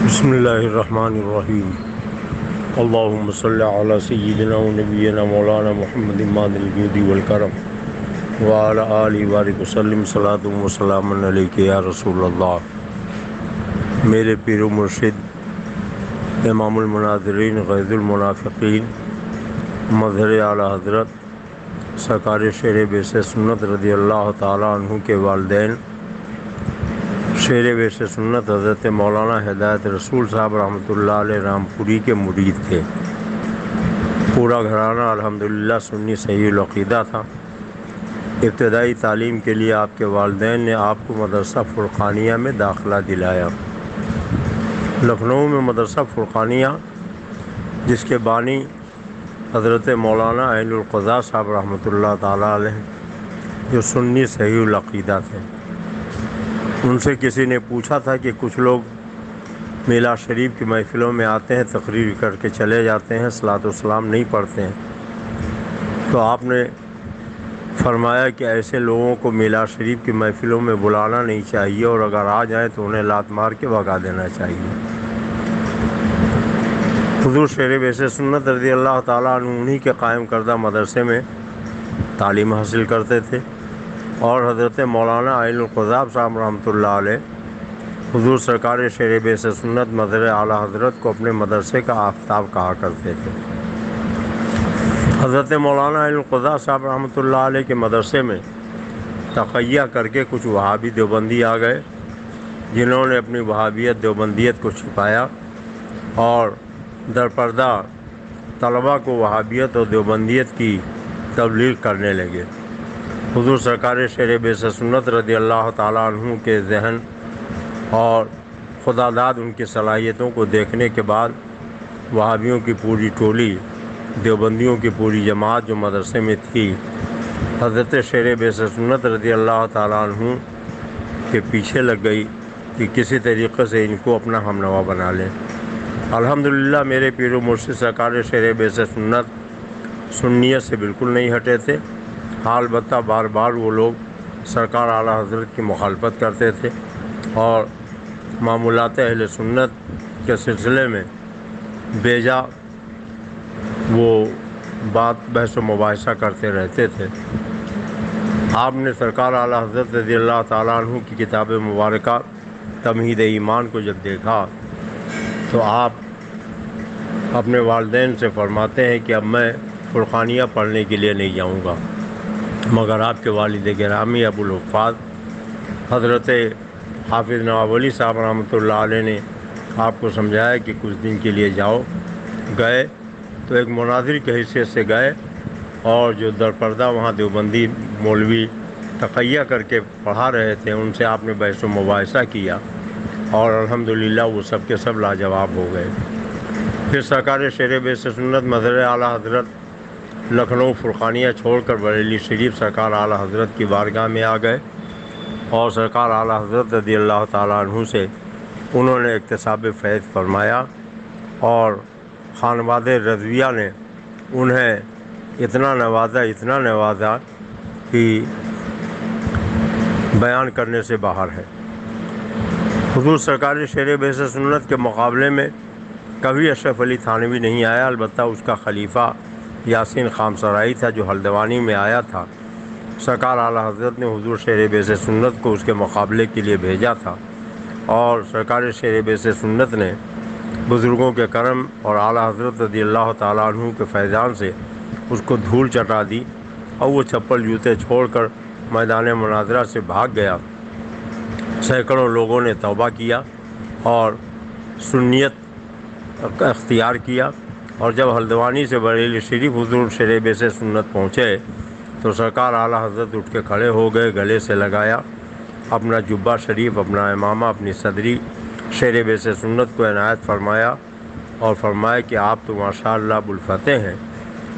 بسم اللہ الرحمن الرحیم اللہم صلی علی سیدنا و نبینا مولانا محمد ماد الجود والکرم وعلی آلہ وآلہ وسلم صلاۃ و سلام علیک یا رسول اللہ۔ میرے پیر و مرشد امام المناظرین غیظ المنافقین مظہر اعلیٰ حضرت سرکار شیر بیس سنت رضی اللہ تعالیٰ عنہ کے والدین شیر بیس سنت حضرت مولانا ہدایت رسول صاحب رحمۃ اللہ علیہ رامپوری کے مرید تھے۔ پورا گھرانہ الحمدللہ سنی صحیح العقیدہ تھا۔ ابتدائی تعلیم کے لیے آپ کے والدین نے آپ کو مدرسہ فرقانیہ میں داخلہ دلایا۔ لکھنؤ میں مدرسہ فرقانیہ جس کے بانی حضرت مولانا عین القضا صاحب رحمۃ اللہ تعالیٰ علیہ جو سنی صحیح العقیدہ تھے، ان سے کسی نے پوچھا تھا کہ کچھ لوگ میلاد شریف کی محفلوں میں آتے ہیں، تقریر کر کے چلے جاتے ہیں، صلاۃ والسلام نہیں پڑھتے ہیں، تو آپ نے فرمایا کہ ایسے لوگوں کو میلاد شریف کی محفلوں میں بلانا نہیں چاہیے، اور اگر آ جائیں تو انہیں لات مار کے بھگا دینا چاہیے۔ حضور شیر بیس سنت رضی اللہ تعالیٰ عنہ انہی کے قائم کردہ مدرسے میں تعلیم حاصل کرتے تھے، اور حضرت مولانا عین القضا صاحب رحمۃ اللہ علیہ حضور سرکار شیر بیس سنت مظہر اعلیٰ حضرت کو اپنے مدرسے کا آفتاب کہا کرتے تھے۔ حضرت مولانا عین القضا صاحب رحمۃ اللہ علیہ کے مدرسے میں تقیہ کر کے کچھ وہابی دیوبندی آ گئے، جنہوں نے اپنی وہابیت دیوبندیت کو چھپایا اور درپردہ طلباء کو وہابیت اور دیوبندیت کی تبلیغ کرنے لگے۔ حضور سرکار شیر بیس سنت رضی اللہ تعالیٰ عنہ کے ذہن اور خدا داد ان کی صلاحیتوں کو دیکھنے کے بعد وہابیوں کی پوری ٹولی، دیوبندیوں کی پوری جماعت جو مدرسے میں تھی، حضرت شیر بیس سنت رضی اللہ تعالیٰ عنہ کے پیچھے لگ گئی کہ کسی طریقے سے ان کو اپنا ہم نوا بنا لیں۔ الحمدللہ میرے پیر و مرشد سرکار شیر بیس سنت سنیت سے بالکل نہیں ہٹے تھے، البتہ بار بار وہ لوگ سرکار اعلیٰ حضرت کی مخالفت کرتے تھے اور معمولات اہل سنت کے سلسلے میں بیجا وہ بات بحث و مباحثہ کرتے رہتے تھے۔ آپ نے سرکار اعلیٰ حضرت رضی اللہ تعالیٰ عنہ کی کتاب مبارکہ تمہید ایمان کو جب دیکھا تو آپ اپنے والدین سے فرماتے ہیں کہ اب میں فرقانیہ پڑھنے کے لیے نہیں جاؤں گا، مگر آپ کے والد گرامی ابو الحفاظ حضرت حافظ نواب علی صاحب رحمۃ اللہ علیہ نے آپ کو سمجھایا کہ کچھ دن کے لیے جاؤ۔ گئے تو ایک مناظر کی حیثیت سے گئے، اور جو درپردہ وہاں دیوبندی مولوی تقیہ کر کے پڑھا رہے تھے ان سے آپ نے بحث و مباحثہ کیا، اور الحمدللہ وہ سب کے سب لاجواب ہو گئے۔ پھر سرکار شیر بیس سنت مظہر اعلیٰ حضرت لکھنؤ فرقانیہ چھوڑ کر بریلی شریف سرکار اعلیٰ حضرت کی بارگاہ میں آ گئے، اور سرکار اعلیٰ حضرت رضی اللہ تعالیٰ عنہ سے انہوں نے اکتساب فیض فرمایا، اور خانواد رضویہ نے انہیں اتنا نوازا کہ بیان کرنے سے باہر ہے۔ حضور سرکار شیر بیس سنت کے مقابلے میں کبھی اشرف علی تھانوی نہیں آیا، البتہ اس کا خلیفہ یاسین خامسرائی تھا جو ہلدوانی میں آیا تھا۔ سرکار اعلیٰ حضرت نے حضور شیر بیس سنت کو اس کے مقابلے کے لیے بھیجا تھا، اور سرکار شیر بیس سنت نے بزرگوں کے کرم اور اعلیٰ حضرت رضی اللہ تعالیٰ عنہ کے فیضان سے اس کو دھول چٹا دی، اور وہ چپل جوتے چھوڑ کر میدان مناظرہ سے بھاگ گیا۔ سینکڑوں لوگوں نے توبہ کیا اور سنیت اختیار کیا، اور جب ہلدوانی سے بریلی شریف حضور شیر بیس سنت پہنچے تو سرکار اعلیٰ حضرت اٹھ کے کھڑے ہو گئے، گلے سے لگایا اپنا جبہ شریف، اپنا امامہ، اپنی صدری شیر بیس سنت کو عنایت فرمایا، اور فرمایا کہ آپ تو ماشاء اللہ ابوالفتح ہیں،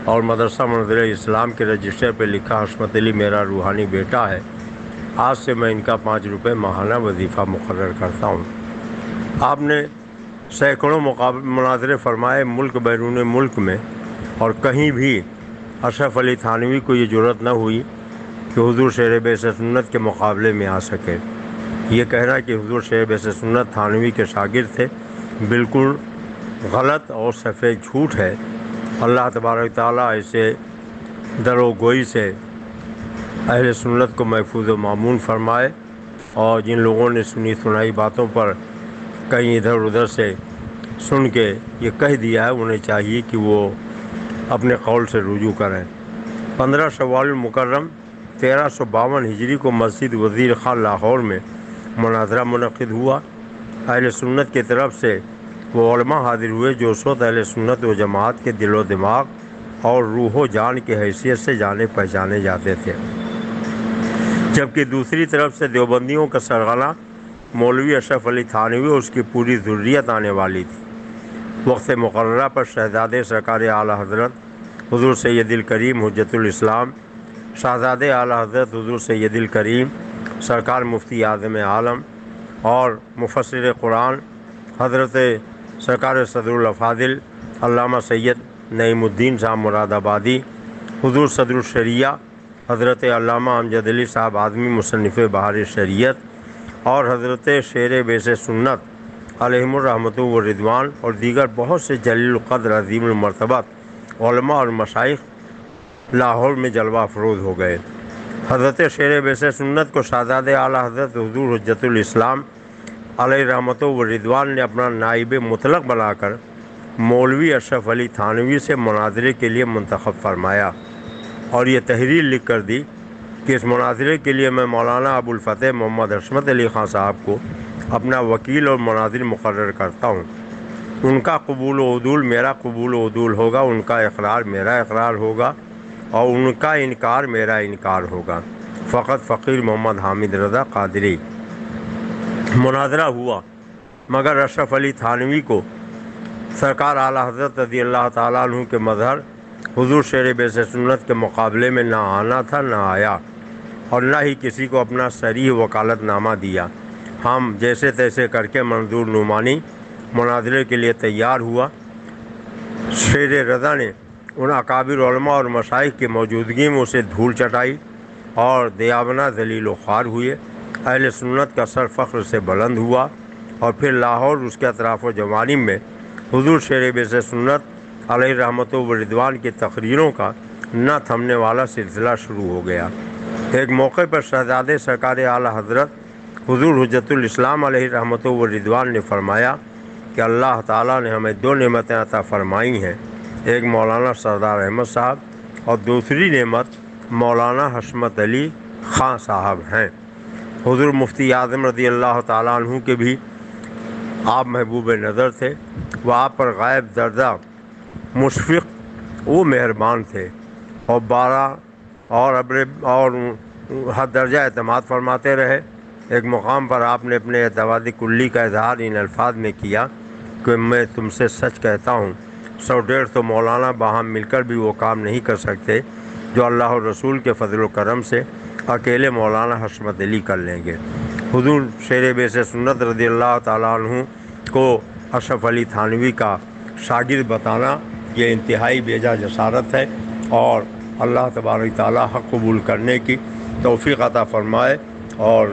اور مدرسہ منظر اسلام کے رجسٹر پہ لکھا حشمت علی میرا روحانی بیٹا ہے، آج سے میں ان کا 5 روپے ماہانہ وظیفہ مقرر کرتا ہوں۔ آپ نے سینکڑوں مناظرے فرمائے ملک بیرون ملک میں، اور کہیں بھی اشرف علی تھانوی کو یہ جرأت نہ ہوئی کہ حضور شیر بیس سنت کے مقابلے میں آ سکے۔ یہ کہنا کہ حضور شیر بیس سنت تھانوی کے شاگرد تھے، بالکل غلط اور سفید جھوٹ ہے۔ اللہ تبارک تعالیٰ ایسے دروگوئی سے اہل سنت کو محفوظ و معمون فرمائے، اور جن لوگوں نے سنی سنائی باتوں پر کہیں ادھر ادھر سے سن کے یہ کہہ دیا ہے، انہیں چاہیے کہ وہ اپنے قول سے رجوع کریں۔ 15 شوال المکرم 1352 ہجری کو مسجد وزیر خان لاہور میں مناظرہ منعقد ہوا۔ اہل سنت کی طرف سے وہ علماء حاضر ہوئے جو اس وقت اہل سنت و جماعت کے دل و دماغ اور روح و جان کی حیثیت سے جانے پہچانے جاتے تھے، جبکہ دوسری طرف سے دیوبندیوں کا سرغنہ مولوی اشرف علی تھانوی اور اس کی پوری ذریت آنے والی تھی۔ وقت مقررہ پر شہزادے سرکار اعلیٰ حضرت حضور سید الکریم حجت الاسلام، شہزادے اعلیٰ حضرت حضور سید الکریم سرکار مفتی اعظم عالم اور مفسر قرآن حضرت سرکار صدر الافاضل علامہ سید نعیم الدین صاحب مراد آبادی، حضور صدر الشریعہ حضرت علامہ امجد علی صاحب اعظمی مصنف بہار شریعت، اور حضرت شیر بیس سنت علیہم الرحمۃ والرضوان اور دیگر بہت سے جلیل القدر عظیم المرتبت علماء اور مشائخ لاہور میں جلوہ افروز ہو گئے۔ حضرت شیر بیس سنت کو شہزادے اعلیٰ حضرت حضور حجت الاسلام علیہ رحمۃ والرضوان نے اپنا نائب مطلق بنا کر مولوی اشرف علی تھانوی سے مناظرے کے لیے منتخب فرمایا، اور یہ تحریر لکھ کر دی کہ اس مناظرے کے لیے میں مولانا ابو الفتح محمد حشمت علی خان صاحب کو اپنا وکیل اور مناظر مقرر کرتا ہوں۔ ان کا قبول و عدول میرا قبول و عدول ہوگا، ان کا اقرار میرا اقرار ہوگا، اور ان کا انکار میرا انکار ہوگا۔ فقط فقیر محمد حامد رضا قادری۔ مناظرہ ہوا، مگر اشرف علی تھانوی کو سرکار اعلیٰ حضرت رضی اللہ تعالیٰ عنہ کے مظہر حضور شیر بیس سنت کے مقابلے میں نہ آنا تھا، نہ آیا، اور نہ ہی کسی کو اپنا صریح وکالت نامہ دیا۔ ہم جیسے تیسے کر کے منظور نعمانی مناظرے کے لیے تیار ہوا۔ شیر رضا نے ان اکابر علماء اور مشائخ کی موجودگی میں اسے دھول چٹائی اور دیابنا ذلیل و خوار ہوئے۔ اہل سنت کا سر فخر سے بلند ہوا، اور پھر لاہور اس کے اطراف و جوانب میں حضور شیر بیس سنت علیہ رحمۃ والرضوان کی تقریروں کا نہ تھمنے والا سلسلہ شروع ہو گیا۔ ایک موقع پر شہزادے سرکار اعلیٰ حضرت حضور حجت الاسلام علیہ رحمۃ والرضوان نے فرمایا کہ اللہ تعالیٰ نے ہمیں 2 نعمتیں عطا فرمائی ہیں، ایک مولانا سردار احمد صاحب اور دوسری نعمت مولانا حشمت علی خان صاحب ہیں۔ حضور مفتی اعظم رضی اللہ تعالیٰ عنہ کے بھی آپ محبوب نظر تھے، وہ آپ پر غائب زردہ مشفق و مہربان تھے، اور 12 اور حد درجہ اعتماد فرماتے رہے۔ ایک مقام پر آپ نے اپنے اعتماد کلی کا اظہار ان الفاظ میں کیا کہ میں تم سے سچ کہتا ہوں 100-150 مولانا باہم مل کر بھی وہ کام نہیں کر سکتے جو اللہ اور رسول کے فضل و کرم سے اکیلے مولانا حشمت علی کر لیں گے۔ حضور شیر بیس سنت رضی اللہ تعالیٰ عنہ کو اشرف علی تھانوی کا شاگرد بتانا یہ انتہائی بیجا جسارت ہے، اور اللہ تبارک تعالیٰ حق قبول کرنے کی توفیق عطا فرمائے، اور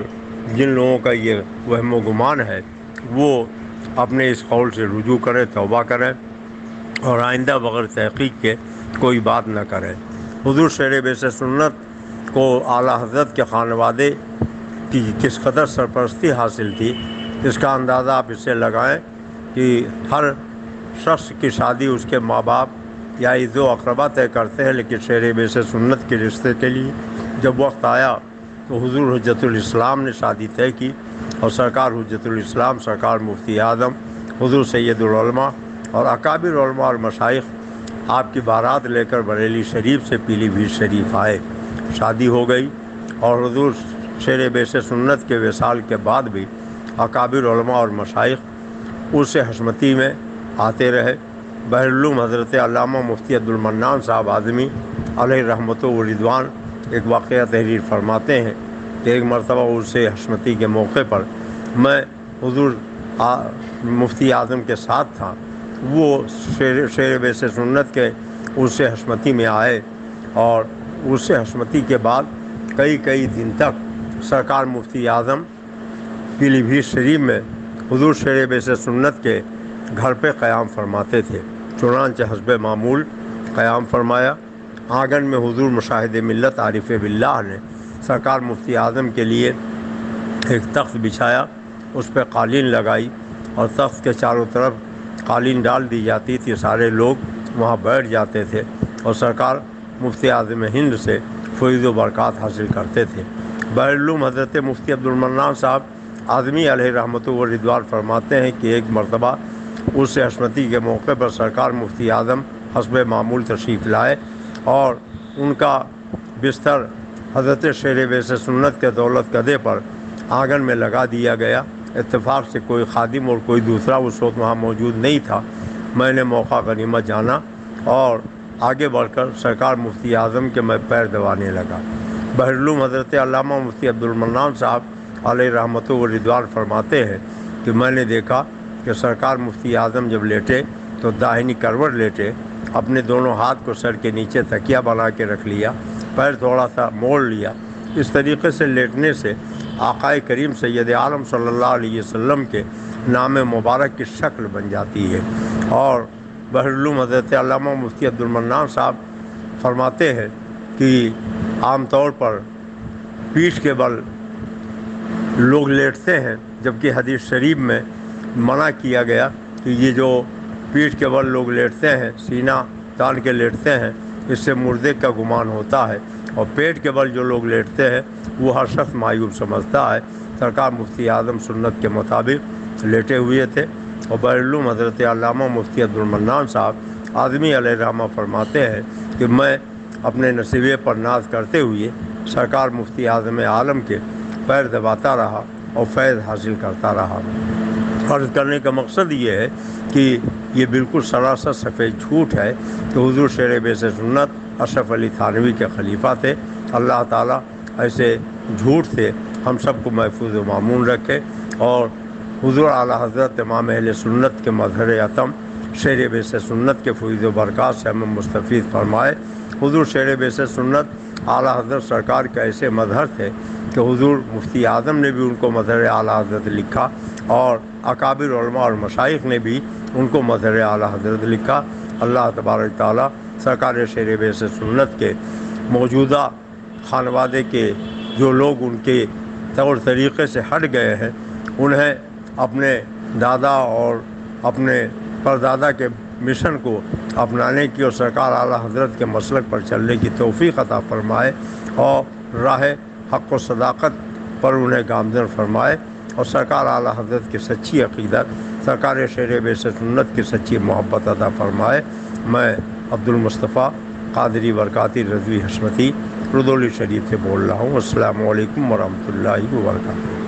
جن لوگوں کا یہ وہم و گمان ہے وہ اپنے اس قول سے رجوع کریں، توبہ کریں، اور آئندہ بغیر تحقیق کے کوئی بات نہ کریں۔ حضور شیر بیس سنت کو اعلیٰ حضرت کے خانوادے کی کس قدر سرپرستی حاصل تھی، اس کا اندازہ آپ اس سے لگائیں کہ ہر شخص کی شادی اس کے ماں باپ یا عزیز و اقربا طے کرتے ہیں، لیکن شیر بیس سنت کے رشتے کے لیے جب وقت آیا تو حضور حجت الاسلام نے شادی طے کی، اور سرکار حجت الاسلام سرکار مفتی اعظم حضور سید العلماء اور اکابر علماء اور مشائخ آپ کی بارات لے کر بریلی شریف سے پیلی بھیت شریف آئے۔ شادی ہو گئی، اور حضور شیر بیس سنت کے وصال کے بعد بھی اکابر علماء اور مشائخ اس سے حشمتی میں آتے رہے۔ بحرالعلوم حضرت علامہ مفتی عبدالمنان صاحب اعظمی علیہ رحمۃ والرضوان ایک واقعہ تحریر فرماتے ہیں کہ ایک مرتبہ اس سے حشمتی کے موقع پر میں حضور مفتی اعظم کے ساتھ تھا، وہ شیر بیس سنت کے اس سے حشمتی میں آئے، اور اس سے حشمتی کے بعد کئی دن تک سرکار مفتی اعظم پیلی بھیت شریف میں حضور شیر بیس سنت کے گھر پہ قیام فرماتے تھے، چنانچہ حسب معمول قیام فرمایا۔ آنگن میں حضور مشاہد ملت عارف باللہ نے سرکار مفتی اعظم کے لیے ایک تخت بچھایا، اس پہ قالین لگائی اور تخت کے چاروں طرف قالین ڈال دی جاتی تھی، سارے لوگ وہاں بیٹھ جاتے تھے اور سرکار مفتی اعظم ہند سے فیض و برکات حاصل کرتے تھے۔ بہرالعلوم حضرت مفتی عبدالمنان صاحب اعظمی علیہ رحمۃ و رضوان فرماتے ہیں کہ ایک مرتبہ اس حشمتی کے موقع پر سرکار مفتی اعظم حسب معمول تشریف لائے اور ان کا بستر حضرت شیر بیس سنت کے دولت قدے پر آنگن میں لگا دیا گیا۔ اتفاق سے کوئی خادم اور کوئی دوسرا اس وقت وہاں موجود نہیں تھا۔ میں نے موقع غنیمت جانا اور آگے بڑھ کر سرکار مفتی اعظم کے میں پیر دبانے لگا۔ بہرالعلوم حضرت علامہ مفتی عبدالمنان صاحب علیہ رحمۃ و رضوان فرماتے ہیں کہ میں نے دیکھا کہ سرکار مفتی اعظم جب لیٹے تو داہنی کروٹ لیٹے، اپنے دونوں ہاتھ کو سر کے نیچے تکیہ بنا کے رکھ لیا، پیر تھوڑا سا موڑ لیا۔ اس طریقے سے لیٹنے سے آقائے کریم سید عالم صلی اللہ علیہ وسلم کے نام مبارک کی شکل بن جاتی ہے۔ اور بہرالعلوم حضرت علامہ مفتی عبدالمنان صاحب فرماتے ہیں کہ عام طور پر پیٹھ کے بل لوگ لیٹتے ہیں، جبکہ حدیث شریف میں منع کیا گیا کہ یہ جو پیٹھ کے بل لوگ لیٹتے ہیں، سینہ تان کے لیٹتے ہیں، اس سے مردے کا گمان ہوتا ہے، اور پیٹ کے بل جو لوگ لیٹتے ہیں وہ ہر شخص معیوب سمجھتا ہے۔ سرکار مفتی اعظم سنت کے مطابق لیٹے ہوئے تھے، اور بہرالعلوم حضرت علامہ مفتی عبدالمنان صاحب اعظمی علیہ رحمہ فرماتے ہیں کہ میں اپنے نصیبے پر ناز کرتے ہوئے سرکار مفتی اعظم عالم کے پیر دباتا رہا اور فیض حاصل کرتا رہا۔ عرض کرنے کا مقصد یہ ہے کہ یہ بالکل سراسر سفید جھوٹ ہے کہ حضور شیر بیس سنت اشرف علی تھانوی کے خلیفہ تھے۔ اللہ تعالیٰ ایسے جھوٹ سے ہم سب کو محفوظ و مامون رکھے، اور حضور اعلیٰ حضرت امام اہل سنت کے مظہر عتم شیر بیس سنت کے فیض و برکات سے ہمیں مستفید فرمائے۔ حضور شیر بیس سنت اعلیٰ حضرت سرکار کے ایسے مظہر تھے کہ حضور مفتی اعظم نے بھی ان کو مظہر اعلیٰ حضرت لکھا، اور اکابر علماء اور مشائخ نے بھی ان کو مظہر اعلیٰ حضرت لکھا۔ اللہ تبارک تعالیٰ سرکار شیر بیس سنت کے موجودہ خانوادے کے جو لوگ ان کے طور طریقے سے ہٹ گئے ہیں، انہیں اپنے دادا اور اپنے پردادا کے مشن کو اپنانے کی اور سرکار اعلیٰ حضرت کے مسلک پر چلنے کی توفیق عطا فرمائے، اور راہ حق و صداقت پر انہیں گامزن فرمائے، اور سرکار اعلیٰ حضرت کی سچی عقیدت، سرکار شیر بیس سنت کی سچی محبت عطا فرمائے۔ میں عبدالمصطفیٰ قادری برکاتی رضوی حشمتی رودولی شریف سے بول رہا ہوں۔ السلام علیکم ورحمۃ اللہ وبرکاتہ۔